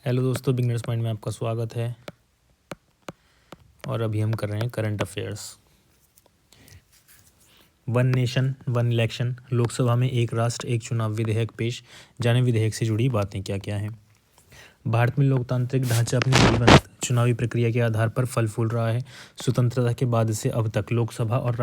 Hello दोस्तों, beginners mind में आपका स्वागत है। और अभी हम कर रहे हैं current affairs. One nation one election, Lok Sabha में एक राष्ट्र एक चुनाव विधेयक पेश। जाने विधेयक से जुड़ी बातें क्या क्या हैं। भारत में लोकतांत्रिक ढांचा अपनी जीवंत चुनावी प्रक्रिया के आधार पर फल फूल रहा है। स्वतंत्रता के बाद से अब तक लोकसभा और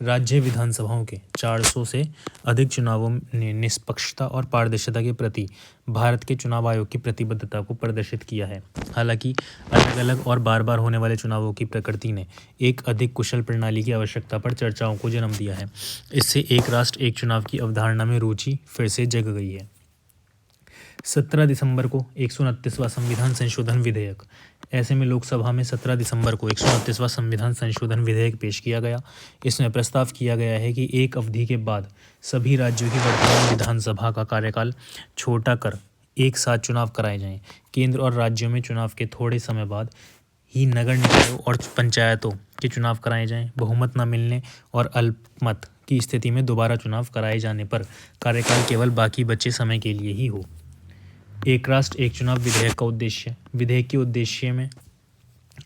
राज्य विधानसभाओं के 400 से अधिक चुनावों ने निष्पक्षता और पारदर्शिता के प्रति भारत के चुनाव आयोग की प्रतिबद्धता को प्रदर्शित किया है। हालांकि अलग अलग और बार बार होने वाले चुनावों की प्रकृति ने एक अधिक कुशल प्रणाली की आवश्यकता पर चर्चाओं को जन्म दिया है। इससे एक राष्ट्र एक चुनाव की अवधारणा में रुचि फिर से जग गई है। 17 दिसंबर को 129वां संविधान संशोधन विधेयक। ऐसे में लोकसभा में 17 दिसंबर को 129वां संविधान संशोधन विधेयक पेश किया गया। इसमें प्रस्ताव किया गया है कि एक अवधि के बाद सभी राज्यों की वर्तमान विधानसभा का कार्यकाल छोटा कर एक साथ चुनाव कराए जाएं। केंद्र और राज्यों में चुनाव के थोड़े समय बाद ही नगर निकायों और पंचायतों के चुनाव कराए जाएं। बहुमत न मिलने और अल्पमत की स्थिति में दोबारा चुनाव कराए जाने पर कार्यकाल केवल बाकी बचे समय के लिए ही हो। एक राष्ट्र एक चुनाव विधेयक के उद्देश्य में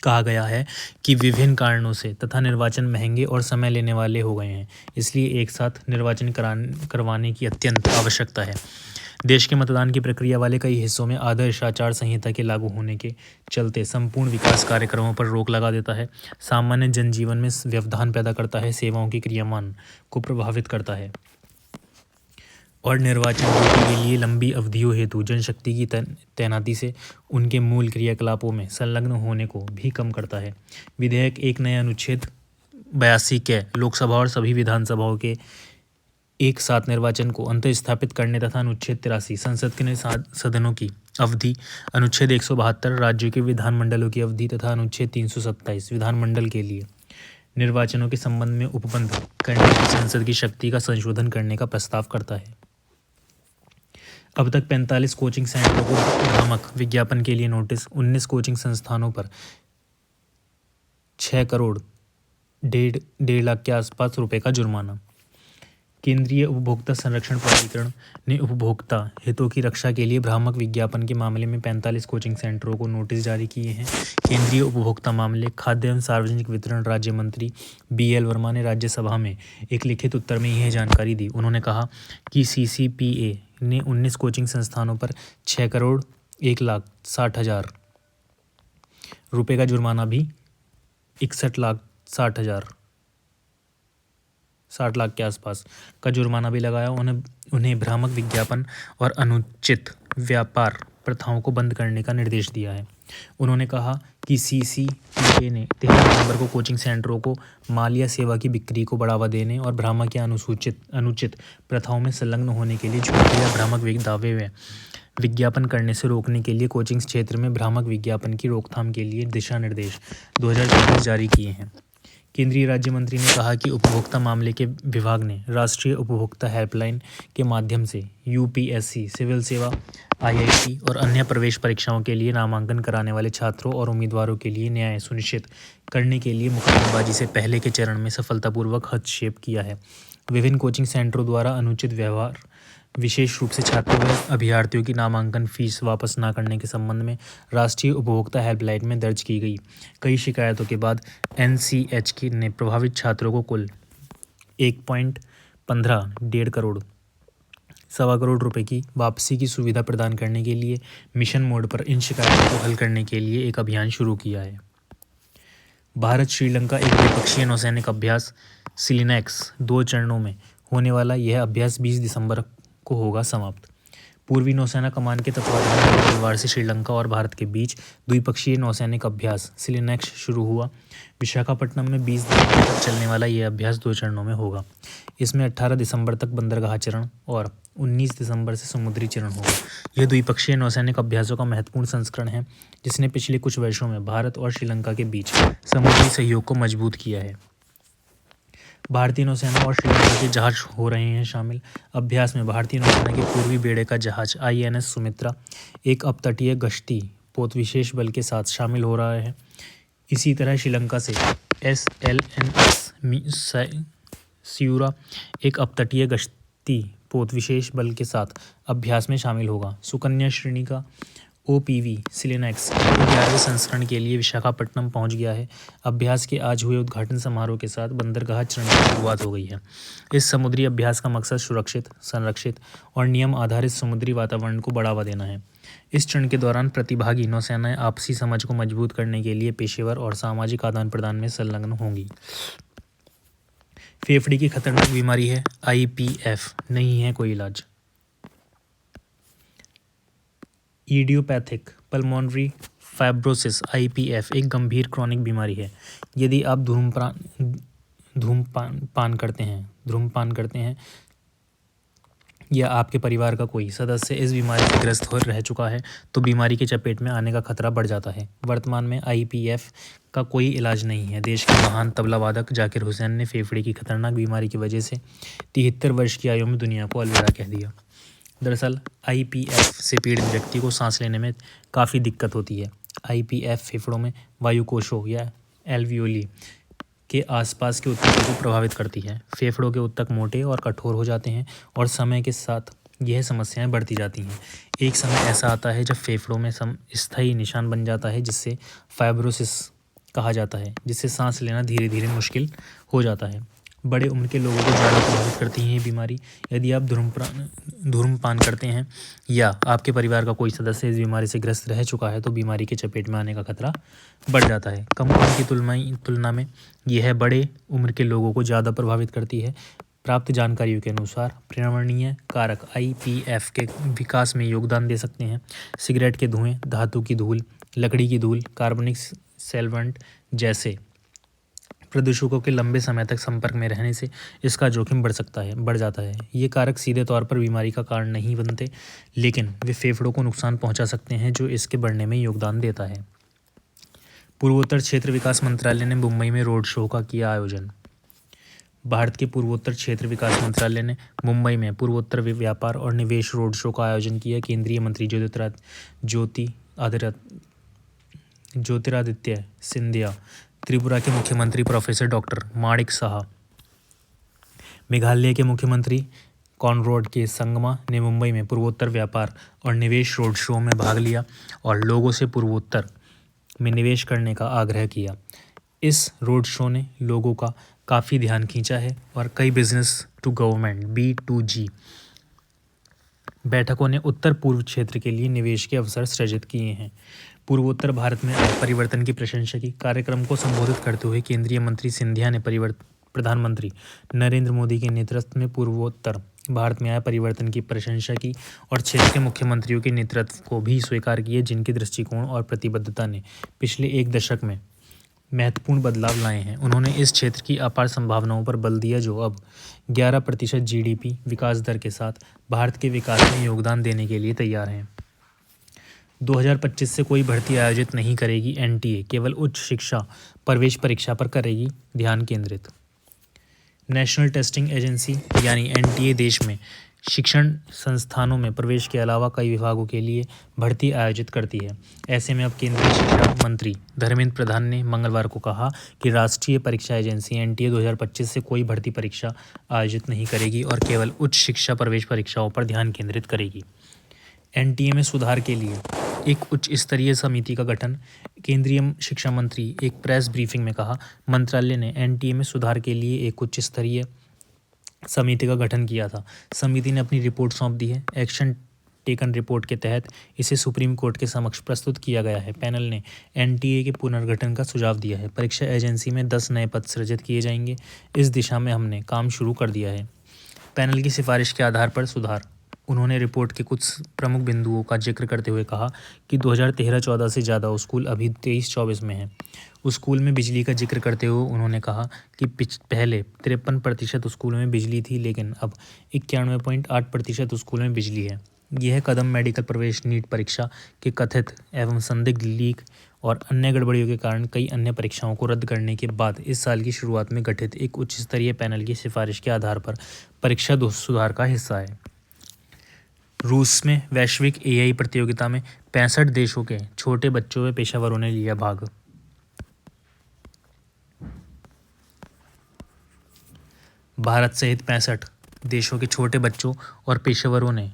कहा गया है कि विभिन्न कारणों से तथा निर्वाचन महंगे और समय लेने वाले हो गए हैं, इसलिए एक साथ निर्वाचन करवाने की अत्यंत आवश्यकता है। देश के मतदान की प्रक्रिया वाले कई हिस्सों में आदर्श आचार संहिता के लागू होने के चलते संपूर्ण विकास कार्यक्रमों पर रोक लगा देता है, सामान्य जनजीवन में व्यवधान पैदा करता है, सेवाओं की क्रियान्वयन को प्रभावित करता है और निर्वाचन ड्यूटी के लिए लंबी अवधियों हेतु जनशक्ति की तैनाती से उनके मूल क्रियाकलापों में संलग्न होने को भी कम करता है। विधेयक एक नए अनुच्छेद 82 के लोकसभा और सभी विधानसभाओं के एक साथ निर्वाचन को अंतःस्थापित करने तथा अनुच्छेद 83 संसद के सदनों की अवधि, अनुच्छेद 172 राज्यों के विधानमंडलों की अवधि तथा अनुच्छेद 327 विधानमंडल के लिए निर्वाचनों के संबंध में उपबंध करने की संसद की शक्ति का संशोधन करने का प्रस्ताव करता है। अब तक 45 कोचिंग सेंटरों को भ्रामक विज्ञापन के लिए नोटिस, 19 कोचिंग संस्थानों पर 6 करोड़ 1.5 लाख के आसपास रुपए का जुर्माना। केंद्रीय उपभोक्ता संरक्षण प्राधिकरण ने उपभोक्ता हितों की रक्षा के लिए भ्रामक विज्ञापन के मामले में 45 कोचिंग सेंटरों को नोटिस जारी किए हैं। केंद्रीय उपभोक्ता मामले, खाद्य एवं सार्वजनिक वितरण राज्य मंत्री BL वर्मा ने राज्यसभा में एक लिखित उत्तर में यह जानकारी दी। उन्होंने कहा कि CCPA ने 19 कोचिंग संस्थानों पर 6 करोड़ 1,60,000 रुपये का जुर्माना भी 60 लाख के आसपास का जुर्माना भी लगाया। उन्हें भ्रामक विज्ञापन और अनुचित व्यापार प्रथाओं को बंद करने का निर्देश दिया है। उन्होंने कहा कि CCPA ने 13 नवंबर को कोचिंग सेंटरों को माल या सेवा की बिक्री को बढ़ावा देने और भ्रामक या अनुचित प्रथाओं में संलग्न होने के लिए झूठे या भ्रामक दावे व विज्ञापन करने से रोकने के लिए कोचिंग क्षेत्र में भ्रामक विज्ञापन की रोकथाम के लिए दिशा निर्देश 2024 जारी किए हैं। केंद्रीय राज्य मंत्री ने कहा कि उपभोक्ता मामले के विभाग ने राष्ट्रीय उपभोक्ता हेल्पलाइन के माध्यम से UPSC, सिविल सेवा, IIT और अन्य प्रवेश परीक्षाओं के लिए नामांकन कराने वाले छात्रों और उम्मीदवारों के लिए न्याय सुनिश्चित करने के लिए मुकदमेबाजी से पहले के चरण में सफलतापूर्वक हस्तक्षेप किया है। विभिन्न कोचिंग सेंटरों द्वारा अनुचित व्यवहार, विशेष रूप से छात्रों व अभ्यर्थियों की नामांकन फीस वापस न करने के संबंध में राष्ट्रीय उपभोक्ता हेल्पलाइन में दर्ज की गई कई शिकायतों के बाद NCHK ने प्रभावित छात्रों को कुल 1.15 करोड़ 1.25 करोड़ रुपए की वापसी की सुविधा प्रदान करने के लिए मिशन मोड पर इन शिकायतों को हल करने के लिए एक अभियान शुरू किया है। भारत श्रीलंका एक द्विपक्षीय नौसैनिक अभ्यास सिलिनेक्स 2 चरणों में होने वाला यह अभ्यास 20 दिसंबर को होगा समाप्त। पूर्वी नौसेना कमान के तत्वाधान में मंगलवार से श्रीलंका और भारत के बीच द्विपक्षीय नौसैनिक अभ्यास सिलिनेक्स शुरू हुआ। विशाखापट्टनम में 20 दिसंबर तक चलने वाला यह अभ्यास 2 चरणों में होगा। इसमें 18 दिसंबर तक बंदरगाह चरण और 19 दिसंबर से समुद्री चरण होगा। यह द्विपक्षीय नौसैनिक अभ्यासों का महत्वपूर्ण संस्करण है, जिसने पिछले कुछ वर्षों में भारत और श्रीलंका के बीच समुद्री सहयोग को मजबूत किया है। भारतीय नौसेना और श्रीलंका के जहाज हो रहे हैं शामिल। अभ्यास में भारतीय नौसेना के पूर्वी बेड़े का जहाज INS सुमित्रा एक अपतटीय गश्ती पोत विशेष बल के साथ शामिल हो रहा है। इसी तरह श्रीलंका से SLNS सियूरा एक अपतटीय गश्ती पोत विशेष बल के साथ अभ्यास में शामिल होगा। सुकन्या श्रेणी का OPV सिलिनक्स 11वें संस्करण के लिए विशाखापट्टनम पहुंच गया है। अभ्यास के आज हुए उद्घाटन समारोह के साथ बंदरगाह चरण की शुरुआत हो गई है। इस समुद्री अभ्यास का मकसद सुरक्षित, संरक्षित और नियम आधारित समुद्री वातावरण को बढ़ावा देना है। इस चरण के दौरान प्रतिभागी नौसेनाएं आपसी समझ को मजबूत करने के लिए पेशेवर और सामाजिक आदान प्रदान में संलग्न होंगी। फेफड़े की खतरनाक बीमारी है IPF, नहीं है कोई इलाज। इडियोपैथिक पल्मोनरी फाइब्रोसिस IPF एक गंभीर क्रॉनिक बीमारी है। यदि आप धूम्रपान करते हैं या आपके परिवार का कोई सदस्य इस बीमारी से ग्रस्त हो रह चुका है तो बीमारी के चपेट में आने का खतरा बढ़ जाता है। वर्तमान में IPF का कोई इलाज नहीं है। देश के महान तबला वादक जाकिर हुसैन ने फेफड़े की खतरनाक बीमारी की वजह से 73 वर्ष की आयु में दुनिया को अलविदा कह दिया। दरअसल IPF से पीड़ित व्यक्ति को सांस लेने में काफ़ी दिक्कत होती है। IPF फेफड़ों में वायुकोशों या एल्वियोली के आसपास के ऊतकों को प्रभावित करती है। फेफड़ों के ऊतक मोटे और कठोर हो जाते हैं और समय के साथ यह समस्याएं बढ़ती जाती हैं। एक समय ऐसा आता है जब फेफड़ों में स्थायी निशान बन जाता है जिससे फाइब्रोसिस कहा जाता है, जिससे सांस लेना धीरे धीरे मुश्किल हो जाता है। बड़े उम्र के लोगों को ज़्यादा प्रभावित करती है ये बीमारी। यदि आप धूम्रपान करते हैं या आपके परिवार का कोई सदस्य इस बीमारी से ग्रस्त रह चुका है तो बीमारी के चपेट में आने का खतरा बढ़ जाता है। कम उम्र की तुलना में यह बड़े उम्र के लोगों को ज़्यादा प्रभावित करती है। प्राप्त जानकारियों के अनुसार पर्यावरणीय कारक IPF के विकास में योगदान दे सकते हैं। सिगरेट के धुएँ, धातु की धूल, लकड़ी की धूल, कार्बनिक सॉल्वेंट जैसे प्रदूषकों के लंबे समय तक संपर्क में रहने से इसका जोखिम बढ़ जाता है। ये कारक सीधे तौर पर बीमारी का कारण नहीं बनते, लेकिन वे फेफड़ों को नुकसान पहुंचा सकते हैं जो इसके बढ़ने में योगदान देता है। पूर्वोत्तर क्षेत्र विकास मंत्रालय ने मुंबई में रोड शो का किया आयोजन। भारत के पूर्वोत्तर क्षेत्र विकास मंत्रालय ने मुंबई में पूर्वोत्तर व्यापार और निवेश रोड शो का आयोजन किया। केंद्रीय मंत्री ज्योतिरादित्य सिंधिया, त्रिपुरा के मुख्यमंत्री प्रोफेसर डॉक्टर माणिक साहा, मेघालय के मुख्यमंत्री कॉनरैड के संगमा ने मुंबई में पूर्वोत्तर व्यापार और निवेश रोड शो में भाग लिया और लोगों से पूर्वोत्तर में निवेश करने का आग्रह किया। इस रोड शो ने लोगों का काफ़ी ध्यान खींचा है और कई बिजनेस टू गवर्नमेंट B2G बैठकों ने उत्तर पूर्व क्षेत्र के लिए निवेश के अवसर सृजित किए हैं। पूर्वोत्तर भारत में आए परिवर्तन की प्रशंसा की। कार्यक्रम को संबोधित करते हुए केंद्रीय मंत्री सिंधिया ने प्रधानमंत्री नरेंद्र मोदी के नेतृत्व में पूर्वोत्तर भारत में आए परिवर्तन की प्रशंसा की और क्षेत्र के मुख्यमंत्रियों के नेतृत्व को भी स्वीकार किए जिनके दृष्टिकोण और प्रतिबद्धता ने पिछले एक दशक में महत्वपूर्ण बदलाव लाए हैं। उन्होंने इस क्षेत्र की अपार संभावनाओं पर बल दिया जो अब 11% GDP विकास दर के साथ भारत के विकास में योगदान देने के लिए तैयार हैं। 2025 से कोई भर्ती आयोजित नहीं करेगी NTA, केवल उच्च शिक्षा प्रवेश परीक्षा पर करेगी ध्यान केंद्रित। नेशनल टेस्टिंग एजेंसी यानी NTA देश में शिक्षण संस्थानों में प्रवेश के अलावा कई विभागों के लिए भर्ती आयोजित करती है। ऐसे में अब केंद्रीय शिक्षा मंत्री धर्मेंद्र प्रधान ने मंगलवार को कहा कि राष्ट्रीय परीक्षा एजेंसी NTA 2025 से कोई भर्ती परीक्षा आयोजित नहीं करेगी और केवल उच्च शिक्षा प्रवेश परीक्षाओं पर ध्यान केंद्रित करेगी। NTA में सुधार के लिए एक उच्च स्तरीय समिति का गठन। केंद्रीय शिक्षा मंत्री एक प्रेस ब्रीफिंग में कहा, मंत्रालय ने NTA में सुधार के लिए एक उच्च स्तरीय समिति का गठन किया था। समिति ने अपनी रिपोर्ट सौंप दी है। एक्शन टेकन रिपोर्ट के तहत इसे सुप्रीम कोर्ट के समक्ष प्रस्तुत किया गया है। पैनल ने NTA के पुनर्गठन का सुझाव दिया है। परीक्षा एजेंसी में 10 नए पद सृजित किए जाएंगे। इस दिशा में हमने काम शुरू कर दिया है। पैनल की सिफारिश के आधार पर सुधार। उन्होंने रिपोर्ट के कुछ प्रमुख बिंदुओं का जिक्र करते हुए कहा कि 2013-14 से ज़्यादा स्कूल अभी 23-24 में हैं। स्कूल में बिजली का जिक्र करते हुए उन्होंने कहा कि पहले 53% स्कूलों में बिजली थी, लेकिन अब 91.8% स्कूलों में बिजली है। यह कदम मेडिकल प्रवेश नीट परीक्षा के कथित एवं संदिग्ध लीक और अन्य गड़बड़ियों के कारण कई अन्य परीक्षाओं को रद्द करने के बाद इस साल की शुरुआत में गठित एक उच्च स्तरीय पैनल की सिफारिश के आधार पर परीक्षा सुधार का हिस्सा है। रूस में वैश्विक AI प्रतियोगिता में 65 देशों के छोटे बच्चों व पेशेवरों ने लिया भाग। भारत सहित 65 देशों के छोटे बच्चों और पेशेवरों ने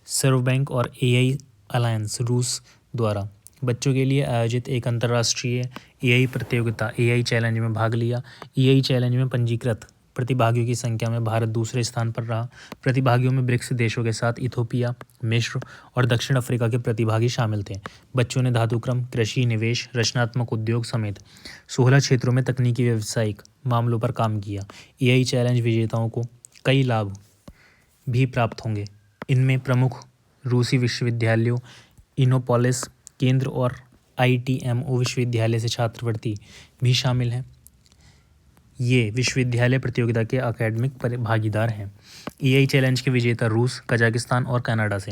सर्वबैंक और AI अलायंस रूस द्वारा बच्चों के लिए आयोजित एक अंतर्राष्ट्रीय एआई प्रतियोगिता एआई चैलेंज में भाग लिया। एआई चैलेंज में पंजीकृत प्रतिभागियों की संख्या में भारत दूसरे स्थान पर रहा। प्रतिभागियों में ब्रिक्स देशों के साथ इथोपिया, मिस्र और दक्षिण अफ्रीका के प्रतिभागी शामिल थे। बच्चों ने धातुक्रम, कृषि, निवेश, रचनात्मक उद्योग समेत 16 क्षेत्रों में तकनीकी व्यावसायिक मामलों पर काम किया। एआई चैलेंज विजेताओं को कई लाभ भी प्राप्त होंगे। इनमें प्रमुख रूसी विश्वविद्यालयों, इनोपोलिस केंद्र और ITMO विश्वविद्यालय से छात्रवृत्ति भी शामिल हैं। ये विश्वविद्यालय प्रतियोगिता के अकेडमिक भागीदार हैं। एआई चैलेंज के विजेता रूस, कजाकिस्तान और कनाडा से।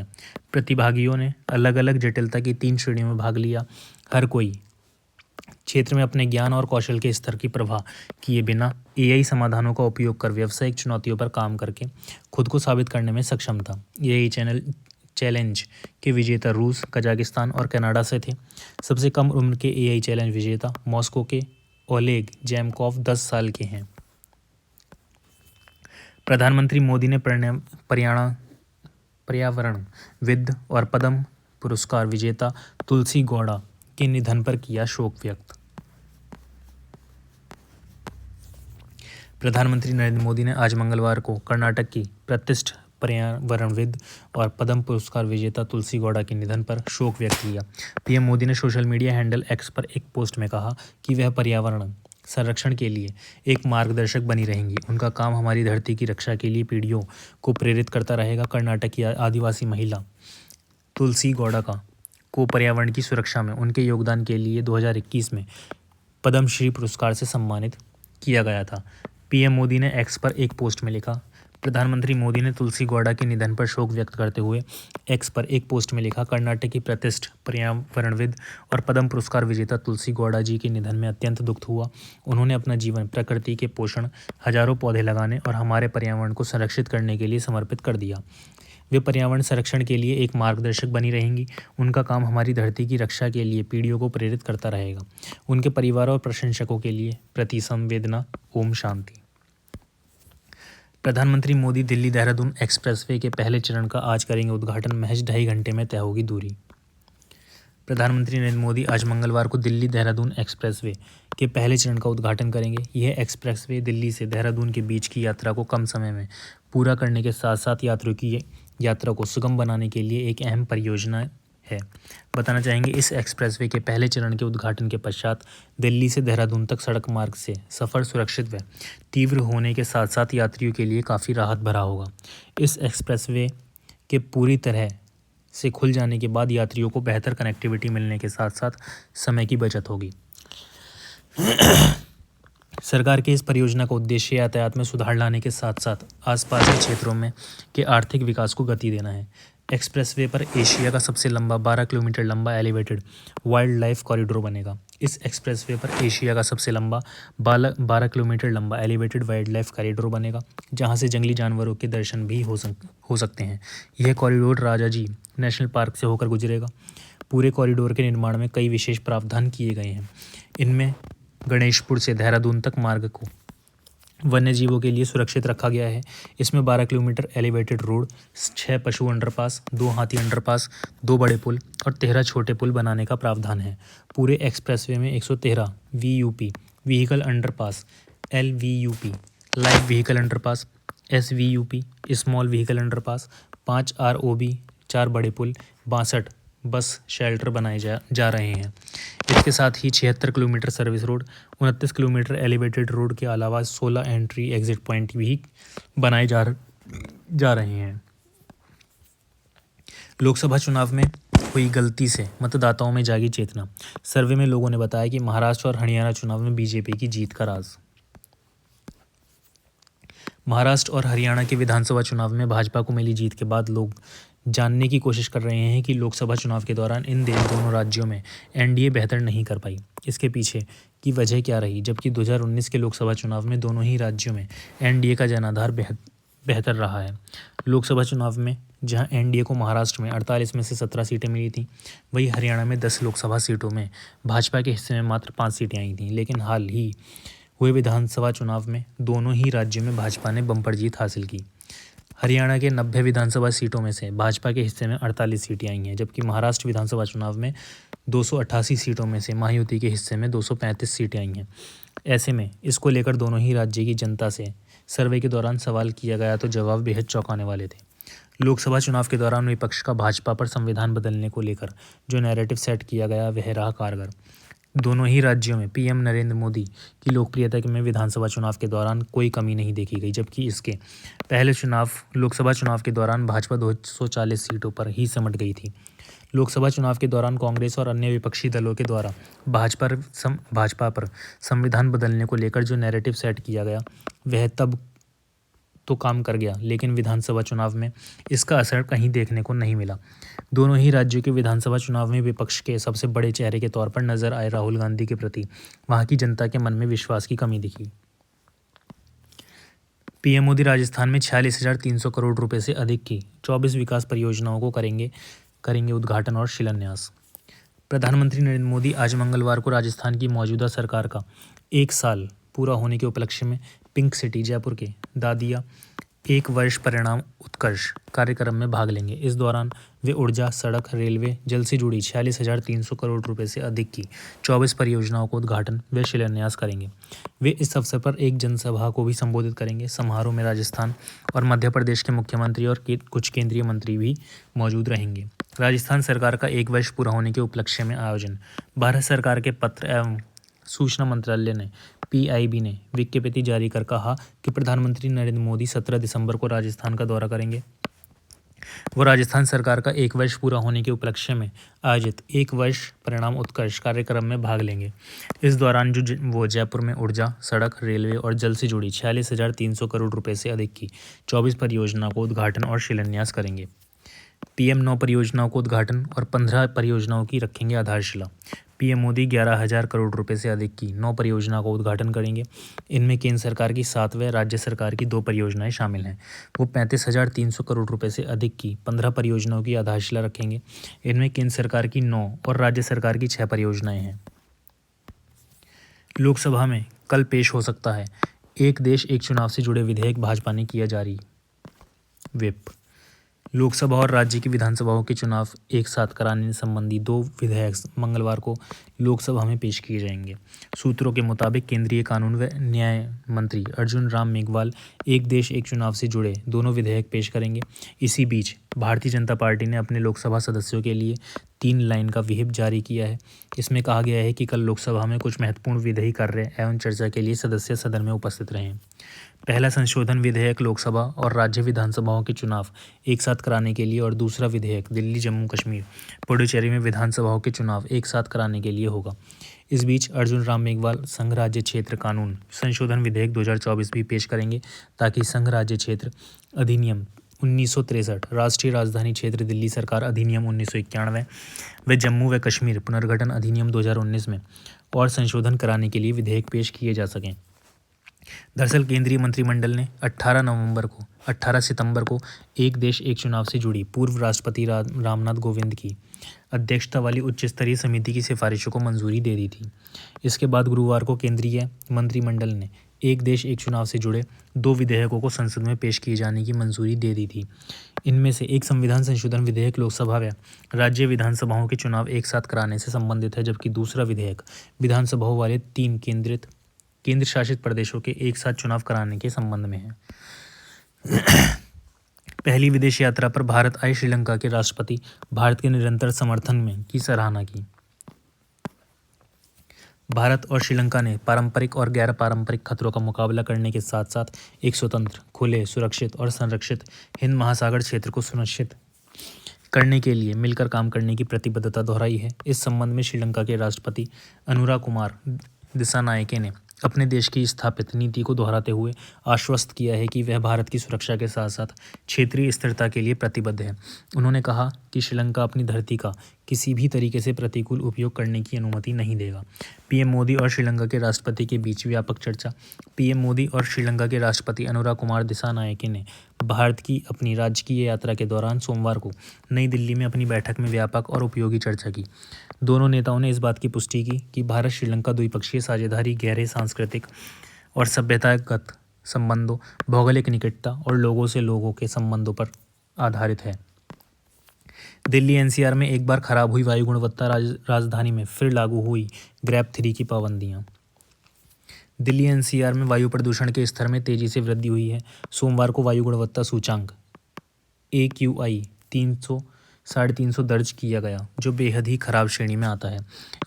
प्रतिभागियों ने अलग अलग जटिलता की 3 श्रेणियों में भाग लिया। हर कोई क्षेत्र में अपने ज्ञान और कौशल के स्तर की परवाह किए बिना एआई समाधानों का उपयोग कर व्यावसायिक चुनौतियों पर काम करके खुद को साबित करने में सक्षम था। एआई चैलेंज के विजेता रूस, कजाकिस्तान और कनाडा से थे। सबसे कम उम्र के एआई चैलेंज विजेता मॉस्को के ओलेग जैमकोव 10 साल के हैं। प्रधानमंत्री मोदी ने पर्यावरणविद और पद्म पुरस्कार विजेता तुलसी गौड़ा के निधन पर किया शोक व्यक्त। प्रधानमंत्री नरेंद्र मोदी ने आज मंगलवार को कर्नाटक की प्रतिष्ठित पर्यावरणविद और पद्म पुरस्कार विजेता तुलसी गौड़ा के निधन पर शोक व्यक्त किया। पीएम मोदी ने सोशल मीडिया हैंडल एक्स पर एक पोस्ट में कहा कि वह पर्यावरण संरक्षण के लिए एक मार्गदर्शक बनी रहेंगी। उनका काम हमारी धरती की रक्षा के लिए पीढ़ियों को प्रेरित करता रहेगा। कर्नाटक की आदिवासी महिला तुलसी गौड़ा को पर्यावरण की सुरक्षा में उनके योगदान के लिए 2021 में पद्मश्री पुरस्कार से सम्मानित किया गया था। पीएम मोदी ने एक्स पर एक पोस्ट में लिखा। प्रधानमंत्री मोदी ने तुलसी गौड़ा के निधन पर शोक व्यक्त करते हुए एक्स पर एक पोस्ट में लिखा, कर्नाटक की प्रतिष्ठित पर्यावरणविद और पद्म पुरस्कार विजेता तुलसी गौड़ा जी के निधन में अत्यंत दुख हुआ। उन्होंने अपना जीवन प्रकृति के पोषण, हजारों पौधे लगाने और हमारे पर्यावरण को संरक्षित करने के लिए समर्पित कर दिया। वे पर्यावरण संरक्षण के लिए एक मार्गदर्शक बनी रहेंगी। उनका काम हमारी धरती की रक्षा के लिए पीढ़ियों को प्रेरित करता रहेगा। उनके परिवार और प्रशंसकों के लिए प्रति संवेदना। ओम शांति। प्रधानमंत्री मोदी दिल्ली देहरादून एक्सप्रेसवे के पहले चरण का आज करेंगे उद्घाटन। महज 2.5 घंटे में तय होगी दूरी। प्रधानमंत्री नरेंद्र मोदी आज मंगलवार को दिल्ली देहरादून एक्सप्रेसवे के पहले चरण का उद्घाटन करेंगे। यह एक्सप्रेसवे दिल्ली से देहरादून के बीच की यात्रा को कम समय में पूरा करने के साथ साथ यात्रियों की यात्रा को सुगम बनाने के लिए एक अहम परियोजना है। बताना चाहेंगे, इस एक्सप्रेसवे के पहले चरण के उद्घाटन के पश्चात दिल्ली से देहरादून तक सड़क मार्ग से सफ़र सुरक्षित व तीव्र होने के साथ साथ यात्रियों के लिए काफ़ी राहत भरा होगा। इस एक्सप्रेसवे के पूरी तरह से खुल जाने के बाद यात्रियों को बेहतर कनेक्टिविटी मिलने के साथ साथ समय की बचत होगी। सरकार की इस परियोजना का उद्देश्य यातायात में सुधार लाने के साथ साथ आसपास के क्षेत्रों में के आर्थिक विकास को गति देना है। एक्सप्रेसवे पर एशिया का सबसे लंबा 12 किलोमीटर लंबा एलिवेटेड वाइल्ड लाइफ कॉरिडोर बनेगा। इस एक्सप्रेसवे पर एशिया का सबसे लंबा 12 किलोमीटर लंबा एलिवेटेड वाइल्ड लाइफ कॉरिडोर बनेगा, जहां से जंगली जानवरों के दर्शन भी हो सकते हैं। यह कॉरिडोर राजाजी नेशनल पार्क से होकर गुजरेगा। पूरे कॉरिडोर के निर्माण में कई विशेष प्रावधान किए गए हैं। इनमें गणेशपुर से देहरादून तक मार्ग को वन्य जीवों के लिए सुरक्षित रखा गया है। इसमें 12 किलोमीटर एलिवेटेड रोड, 6 पशु अंडरपास, 2 हाथी अंडरपास, 2 बड़े पुल और 13 छोटे पुल बनाने का प्रावधान है। पूरे एक्सप्रेसवे में 113 VUP vehicle underpass, LVUP light vehicle underpass, SVUP small vehicle underpass, 5 ROB 4 बड़े पुल, 62 बस शेल्टर बनाए जा रहे हैं। इसके साथ ही 76 kilometre service road, 29 kilometre elevated road के अलावा 16 एंट्री एग्जिट पॉइंट भी बनाए जा रहे हैं। लोकसभा चुनाव में हुई गलती से मतदाताओं में जागी चेतना। सर्वे में लोगों ने बताया कि महाराष्ट्र और हरियाणा चुनाव में बीजेपी की जीत का राज। महाराष्ट्र और हरियाणा के विधानसभा चुनाव में भाजपा को मिली जीत के बाद लोग जानने की कोशिश कर रहे हैं कि लोकसभा चुनाव के दौरान इन दोनों राज्यों में एनडीए बेहतर नहीं कर पाई। इसके पीछे की वजह क्या रही, जबकि 2019 के लोकसभा चुनाव में दोनों ही राज्यों में एनडीए का जनाधार बेहतर रहा है। लोकसभा चुनाव में जहां एनडीए को महाराष्ट्र में 48 में से 17 सीटें मिली थीं, वहीं हरियाणा में 10 लोकसभा सीटों में भाजपा के हिस्से में मात्र 5 सीटें आई थीं। लेकिन हाल ही हुए विधानसभा चुनाव में दोनों ही राज्यों में भाजपा ने बम्पर जीत हासिल की। हरियाणा के 90 विधानसभा सीटों में से भाजपा के हिस्से में 48 सीटें आई हैं, जबकि महाराष्ट्र विधानसभा चुनाव में 288 सीटों में से महायुति के हिस्से में 235 सीटें आई हैं। ऐसे में इसको लेकर दोनों ही राज्य की जनता से सर्वे के दौरान सवाल किया गया तो जवाब बेहद चौंकाने वाले थे। लोकसभा चुनाव के दौरान विपक्ष का भाजपा पर संविधान बदलने को लेकर जो नैरेटिव सेट किया गया वह रहा कारगर। दोनों ही राज्यों में पीएम नरेंद्र मोदी की लोकप्रियता में विधानसभा चुनाव के दौरान कोई कमी नहीं देखी गई, जबकि इसके पहले लोकसभा चुनाव के दौरान भाजपा 240 सीटों पर ही सिमट गई थी। लोकसभा चुनाव के दौरान कांग्रेस और अन्य विपक्षी दलों के द्वारा भाजपा पर संविधान बदलने को लेकर जो नैरेटिव सेट किया गया वह तब तो काम कर गया, लेकिन विधानसभा चुनाव में इसका असर कहीं देखने को नहीं मिला। दोनों ही राज्यों के विधानसभा चुनाव में विपक्ष के सबसे बड़े चेहरे के तौर पर नजर आए राहुल गांधी के प्रति वहां की जनता के मन में विश्वास की कमी दिखी। पीएम मोदी राजस्थान में 46,300 करोड़ रुपए से अधिक की 24 विकास परियोजनाओं को करेंगे उद्घाटन और शिलान्यास। प्रधानमंत्री नरेंद्र मोदी आज मंगलवार को राजस्थान की मौजूदा सरकार का 1 साल पूरा होने के उपलक्ष्य में पिंक सिटी जयपुर के दादिया 1 वर्ष परिणाम उत्कर्ष कार्यक्रम में भाग लेंगे। इस दौरान वे ऊर्जा, सड़क, रेलवे, जल से जुड़ी 46,300 करोड़ रुपए से अधिक की 24 परियोजनाओं को उद्घाटन व शिलान्यास करेंगे। वे इस अवसर पर एक जनसभा को भी संबोधित करेंगे। समारोह में राजस्थान और मध्य प्रदेश के मुख्यमंत्री और कुछ केंद्रीय मंत्री भी मौजूद रहेंगे। राजस्थान सरकार का 1 वर्ष पूरा होने के उपलक्ष्य में आयोजन। भारत सरकार के पत्र एवं सूचना मंत्रालय ने पीआईबी ने विज्ञप्ति जारी कर कहा कि प्रधानमंत्री नरेंद्र मोदी 17 दिसंबर को राजस्थान का दौरा करेंगे। वो राजस्थान सरकार का 1 वर्ष पूरा होने के उपलक्ष्य में आयोजित 1 वर्ष परिणाम उत्कर्ष कार्यक्रम में भाग लेंगे। इस दौरान वो जयपुर में ऊर्जा, सड़क, रेलवे और जल से जुड़ी 46,300 करोड़ रुपए से अधिक की 24 परियोजनाओं को उद्घाटन और शिलान्यास करेंगे। पीएम 9 परियोजनाओं को उद्घाटन और 15 परियोजनाओं की रखेंगे आधारशिला। पीएम मोदी 11,000 करोड़ रुपए से अधिक की 9 परियोजनाओं को उद्घाटन करेंगे। इनमें केंद्र सरकार की 7 व राज्य सरकार की 2 परियोजनाएं शामिल हैं। वो 35,300 करोड़ रुपए से अधिक की 15 परियोजनाओं की आधारशिला रखेंगे। इनमें केंद्र सरकार की 9 और राज्य सरकार की 6 परियोजनाएं हैं। लोकसभा में कल पेश हो सकता है एक देश एक चुनाव से जुड़े विधेयक, भाजपा ने किया जारी व्हिप। लोकसभा और राज्य की विधानसभाओं के चुनाव एक साथ कराने संबंधी 2 विधेयक मंगलवार को लोकसभा में पेश किए जाएंगे। सूत्रों के मुताबिक केंद्रीय कानून व न्याय मंत्री अर्जुन राम मेघवाल एक देश एक चुनाव से जुड़े दोनों विधेयक पेश करेंगे। इसी बीच भारतीय जनता पार्टी ने अपने लोकसभा सदस्यों के लिए 3 लाइन का व्हिप जारी किया है। इसमें कहा गया है कि कल लोकसभा में कुछ महत्वपूर्ण विधेयी कार्य एवं चर्चा के लिए सदस्य सदन में उपस्थित रहें। पहला संशोधन विधेयक लोकसभा और राज्य विधानसभाओं के चुनाव एक साथ कराने के लिए और दूसरा विधेयक दिल्ली, जम्मू कश्मीर, पुडुचेरी में विधानसभाओं के चुनाव एक साथ कराने के लिए होगा। इस बीच अर्जुन राम मेघवाल संघ राज्य क्षेत्र कानून संशोधन विधेयक 2024 भी पेश करेंगे, ताकि संघ राज्य क्षेत्र अधिनियम 1963, राष्ट्रीय राजधानी क्षेत्र दिल्ली सरकार अधिनियम 1991 व जम्मू व कश्मीर पुनर्गठन अधिनियम 2019 में और संशोधन कराने के लिए विधेयक पेश किए जा सकें। दरअसल केंद्रीय मंत्रिमंडल ने 18 सितंबर को एक देश एक चुनाव से जुड़ी पूर्व राष्ट्रपति रामनाथ कोविंद की अध्यक्षता वाली उच्च स्तरीय समिति की सिफारिशों को मंजूरी दे दी थी। इसके बाद गुरुवार को केंद्रीय मंत्रिमंडल ने एक देश एक चुनाव से जुड़े 2 विधेयकों को संसद में पेश किए जाने की मंजूरी दे दी थी। इनमें से एक संविधान संशोधन विधेयक लोकसभा व राज्य विधानसभाओं के चुनाव एक साथ कराने से संबंधित है, जबकि दूसरा विधेयक विधानसभाओं वाले 3 केंद्र शासित प्रदेशों के एक साथ चुनाव कराने के संबंध में है। पहली विदेश यात्रा पर भारत आए श्रीलंका के राष्ट्रपति भारत के निरंतर समर्थन में की सराहना की। भारत और श्रीलंका ने पारंपरिक और गैर पारंपरिक खतरों का मुकाबला करने के साथ साथ एक स्वतंत्र, खुले, सुरक्षित और संरक्षित हिंद महासागर क्षेत्र को सुनिश्चित करने के लिए मिलकर काम करने की प्रतिबद्धता दोहराई है। इस संबंध में श्रीलंका के राष्ट्रपति अनुरा कुमार दिसानायके ने अपने देश की स्थापित नीति को दोहराते हुए आश्वस्त किया है कि वह भारत की सुरक्षा के साथ साथ क्षेत्रीय स्थिरता के लिए प्रतिबद्ध है। उन्होंने कहा कि श्रीलंका अपनी धरती का किसी भी तरीके से प्रतिकूल उपयोग करने की अनुमति नहीं देगा। पीएम मोदी और श्रीलंका के राष्ट्रपति के बीच व्यापक चर्चा। पीएम मोदी और श्रीलंका के राष्ट्रपति अनुरा कुमार दिसानायके ने भारत की अपनी राजकीय यात्रा के दौरान सोमवार को नई दिल्ली में अपनी बैठक में व्यापक और उपयोगी चर्चा की। दोनों नेताओं ने इस बात की पुष्टि की कि भारत श्रीलंका द्विपक्षीय साझेदारी गहरे सांस्कृतिक और सभ्यतागत संबंधों, भौगोलिक निकटता और लोगों से लोगों के संबंधों पर आधारित है। दिल्ली एनसीआर में एक बार खराब हुई वायु गुणवत्ता, राजधानी में फिर लागू हुई ग्रैप 3 की पाबंदियां। दिल्ली एनसीआर में वायु प्रदूषण के स्तर में तेजी से वृद्धि हुई है। सोमवार को वायु गुणवत्ता सूचांक AQI 300-350 दर्ज किया गया, जो बेहद ही खराब श्रेणी में आता है।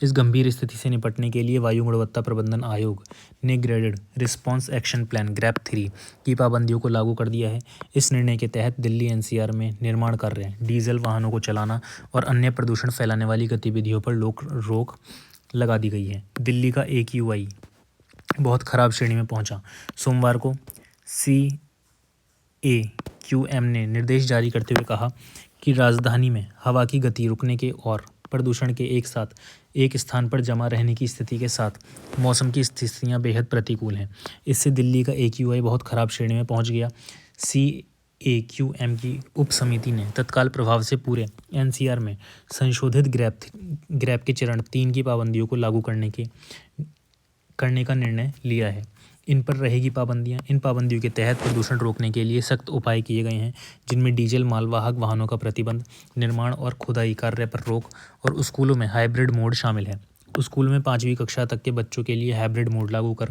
इस गंभीर स्थिति से निपटने के लिए वायु गुणवत्ता प्रबंधन आयोग ने graded response action plan grab 3 की पाबंदियों को लागू कर दिया है। इस निर्णय के तहत दिल्ली एनसीआर में निर्माण कार्य, डीजल वाहनों को चलाना और अन्य प्रदूषण फैलाने वाली गतिविधियों पर रोक लगा दी गई है। दिल्ली का AQI बहुत खराब श्रेणी में पहुंचा। सोमवार को CAQM ने निर्देश जारी करते हुए कहा कि राजधानी में हवा की गति रुकने के और प्रदूषण के एक साथ एक स्थान पर जमा रहने की स्थिति के साथ मौसम की स्थितियां बेहद प्रतिकूल हैं। इससे दिल्ली का AQI बहुत खराब श्रेणी में पहुंच गया। CAQM की उप समिति ने तत्काल प्रभाव से पूरे एनसीआर में संशोधित ग्रैप के चरण 3 की पाबंदियों को लागू करने का निर्णय लिया है। इन पर रहेगी पाबंदियां। इन पाबंदियों के तहत प्रदूषण रोकने के लिए सख्त उपाय किए गए हैं, जिनमें डीजल मालवाहक वाहनों का प्रतिबंध, निर्माण और खुदाई कार्य पर रोक और स्कूलों में हाइब्रिड मोड शामिल है। स्कूल में 5वीं कक्षा तक के बच्चों के लिए हाइब्रिड मोड लागू कर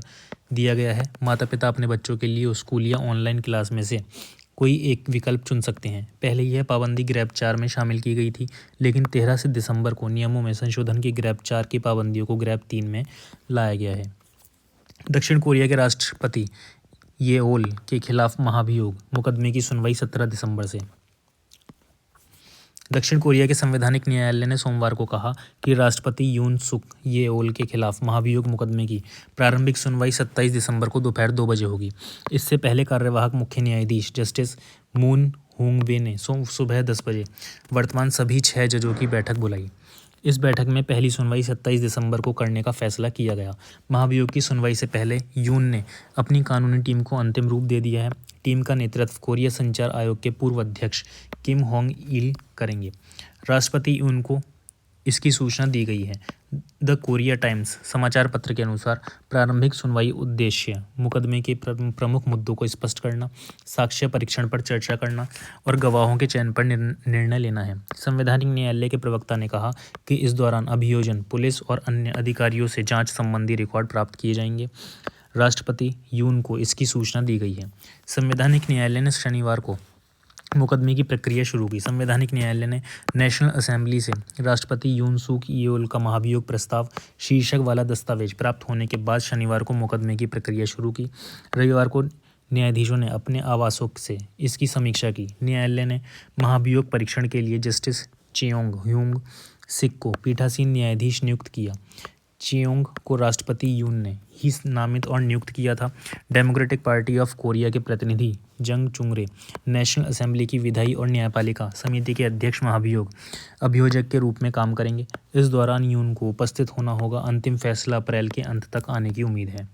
दिया गया है। माता पिता अपने बच्चों के लिए स्कूल या ऑनलाइन क्लास में से कोई एक विकल्प चुन सकते हैं। पहले यह पाबंदी ग्रैप 4 में शामिल की गई थी, लेकिन 13 से दिसंबर को नियमों में संशोधन की ग्रैप 4 की पाबंदियों को ग्रैप 3 में लाया गया है। दक्षिण कोरिया के राष्ट्रपति येओल के खिलाफ महाभियोग मुकदमे की सुनवाई 17 दिसंबर से। दक्षिण कोरिया के संवैधानिक न्यायालय ने सोमवार को कहा कि राष्ट्रपति यून सुक येओल के खिलाफ महाभियोग मुकदमे की प्रारंभिक सुनवाई 27 दिसंबर को दोपहर 2 बजे होगी। इससे पहले कार्यवाहक मुख्य न्यायाधीश जस्टिस मून होंगवे ने सुबह 10 बजे वर्तमान सभी 6 जजों की बैठक बुलाई। इस बैठक में पहली सुनवाई 27 दिसंबर को करने का फैसला किया गया। महाभियोग की सुनवाई से पहले यून ने अपनी कानूनी टीम को अंतिम रूप दे दिया है। टीम का नेतृत्व कोरिया संचार आयोग के पूर्व अध्यक्ष किम होंग इल करेंगे। राष्ट्रपति यून को इसकी सूचना दी गई है। द कोरिया टाइम्स समाचार पत्र के अनुसार प्रारंभिक सुनवाई उद्देश्य मुकदमे के प्रमुख मुद्दों को स्पष्ट करना, साक्ष्य परीक्षण पर चर्चा करना और गवाहों के चयन पर निर्णय लेना है। संवैधानिक न्यायालय के प्रवक्ता ने कहा कि इस दौरान अभियोजन, पुलिस और अन्य अधिकारियों से जांच संबंधी रिकॉर्ड प्राप्त किए जाएंगे। राष्ट्रपति यून को इसकी सूचना दी गई है। संवैधानिक न्यायालय ने शनिवार को मुकदमे की प्रक्रिया शुरू की। संवैधानिक न्यायालय ने नेशनल असेंबली से राष्ट्रपति यून सूक येओल का महाभियोग प्रस्ताव शीर्षक वाला दस्तावेज प्राप्त होने के बाद शनिवार को मुकदमे की प्रक्रिया शुरू की। रविवार को न्यायाधीशों ने अपने आवासों से इसकी समीक्षा की। न्यायालय ने महाभियोग परीक्षण के लिए जस्टिस चेयोंग ह्यूंग सिक को पीठासीन न्यायाधीश नियुक्त किया। चेयोंग को राष्ट्रपति यून ने ही नामित और नियुक्त किया था। डेमोक्रेटिक पार्टी ऑफ कोरिया के प्रतिनिधि जंग चुंगरे नेशनल असेंबली की विधायी और न्यायपालिका समिति के अध्यक्ष अभियोजक के रूप में काम करेंगे। इस दौरान यून को उपस्थित होना होगा। अंतिम फैसला अप्रैल के अंत तक आने की उम्मीद है।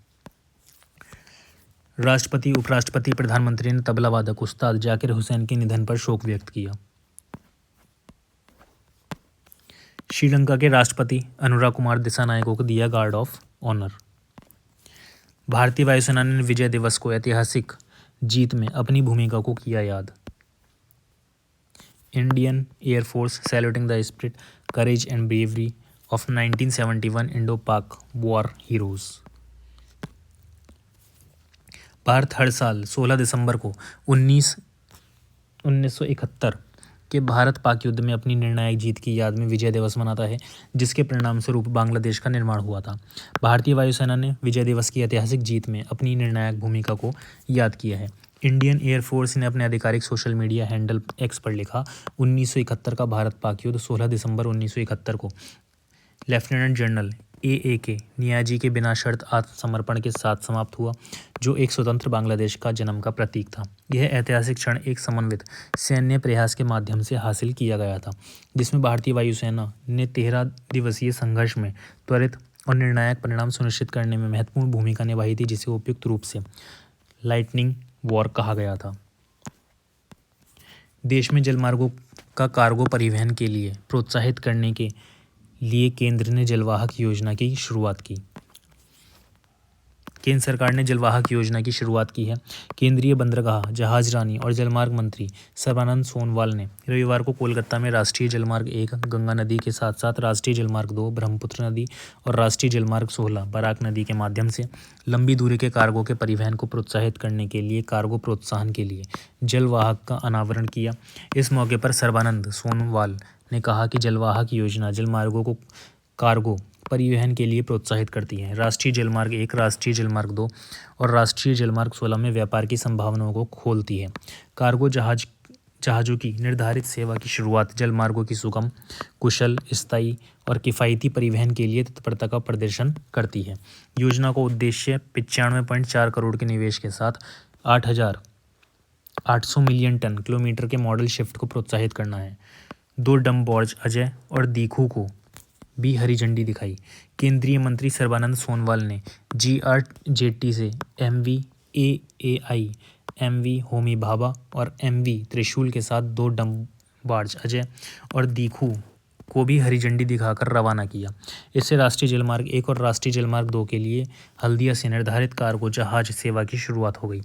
राष्ट्रपति, उपराष्ट्रपति, प्रधानमंत्री ने तबला वादक उस्ताद जाकिर हुसैन के निधन पर शोक व्यक्त किया। श्रीलंका के राष्ट्रपति अनुराग कुमार दिसानायको को दिया गार्ड ऑफ ऑनर। भारतीय वायुसेना ने विजय दिवस को ऐतिहासिक जीत में अपनी भूमिका को किया याद। Indian air force saluting the spirit, courage and bravery of 1971 Indo पाक वॉर हीरोज। भारत हर साल 16 दिसंबर को 1971 के भारत पाक युद्ध में अपनी निर्णायक जीत की याद में विजय दिवस मनाता है, जिसके परिणाम स्वरूप बांग्लादेश का निर्माण हुआ था। भारतीय वायुसेना ने विजय दिवस की ऐतिहासिक जीत में अपनी निर्णायक भूमिका को याद किया है। इंडियन एयरफोर्स ने अपने आधिकारिक सोशल मीडिया हैंडल एक्स पर लिखा, 1971 का भारत पाक युद्ध 16 दिसंबर 1971 को लेफ्टिनेंट जनरल AAK नियाजी के बिना शर्त आत्मसमर्पण के साथ समाप्त हुआ, जो एक स्वतंत्र बांग्लादेश का जन्म का प्रतीक था। यह ऐतिहासिक क्षण एक समन्वित सैन्य प्रयास के माध्यम से हासिल किया गया था, जिसमें भारतीय वायुसेना ने 13 दिवसीय संघर्ष में त्वरित और निर्णायक परिणाम सुनिश्चित करने में महत्वपूर्ण भूमिका निभाई थी, जिसे उपयुक्त रूप से लाइटनिंग वॉर कहा गया था। देश में जलमार्गों का कार्गो परिवहन के लिए प्रोत्साहित करने के लिए केंद्र ने जलवाहक योजना की शुरुआत की। केंद्र सरकार ने जलवाहक योजना की शुरुआत की है। केंद्रीय बंदरगाह, जहाजरानी और जलमार्ग मंत्री सर्बानंद सोनोवाल ने रविवार को कोलकाता में राष्ट्रीय जलमार्ग 1 गंगा नदी के साथ साथ राष्ट्रीय जलमार्ग 2 ब्रह्मपुत्र नदी और राष्ट्रीय जलमार्ग 16 बराक नदी के माध्यम से लंबी दूरी के कार्गो के परिवहन को प्रोत्साहित करने के लिए कार्गो प्रोत्साहन के लिए जलवाहक का अनावरण किया। इस मौके पर सर्बानंद सोनोवाल ने कहा कि जलवाहक योजना जलमार्गों को कार्गो परिवहन के लिए प्रोत्साहित करती है। राष्ट्रीय जलमार्ग 1, राष्ट्रीय जलमार्ग 2 और राष्ट्रीय जलमार्ग 16 में व्यापार की संभावनाओं को खोलती है। कार्गो जहाज़ों की निर्धारित सेवा की शुरुआत जलमार्गों की सुगम, कुशल, स्थायी और किफ़ायती परिवहन के लिए तत्परता का प्रदर्शन करती है। योजना का उद्देश्य 95.4 करोड़ के निवेश के साथ 8,800 मिलियन टन किलोमीटर के मॉडल शिफ्ट को प्रोत्साहित करना है। 2 डम बॉर्ज अजय और दीखू को भी हरी झंडी दिखाई। केंद्रीय मंत्री सर्बानंद सोनोवाल ने GR जेट्टी से MV AAI, MV Homi Bhabha और MV त्रिशूल के साथ 2 डम बार्ज अजय और दीखू को भी हरी झंडी दिखाकर रवाना किया। इससे राष्ट्रीय जलमार्ग 1 और राष्ट्रीय जलमार्ग 2 के लिए हल्दिया से निर्धारित कार्गो जहाज सेवा की शुरुआत हो गई।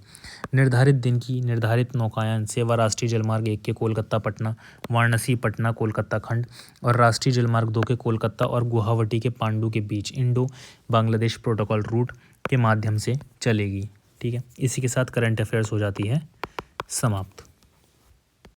निर्धारित दिन की निर्धारित नौकायान सेवा राष्ट्रीय जलमार्ग 1 के कोलकाता पटना, वाराणसी पटना कोलकाता खंड और राष्ट्रीय जलमार्ग 2 के कोलकाता और गुवाहाटी के पांडु के बीच इंडो बांग्लादेश प्रोटोकॉल रूट के माध्यम से चलेगी। ठीक है, इसी के साथ करंट अफेयर्स हो जाती है समाप्त।